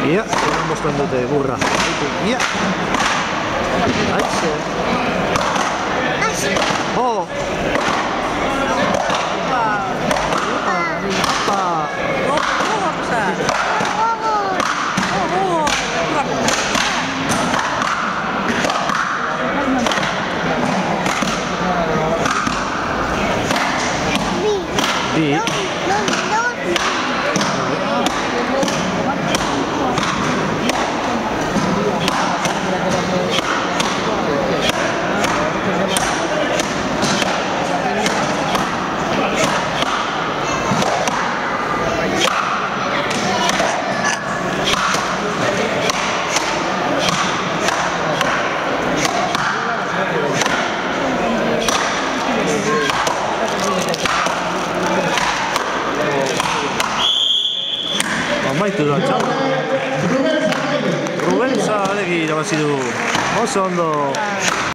Ia, zena mozten dute burra. Ia. Aize. Oh! Di. Amaitu da, txau. Ruben Zabalegi irabazi du. Oso ondo.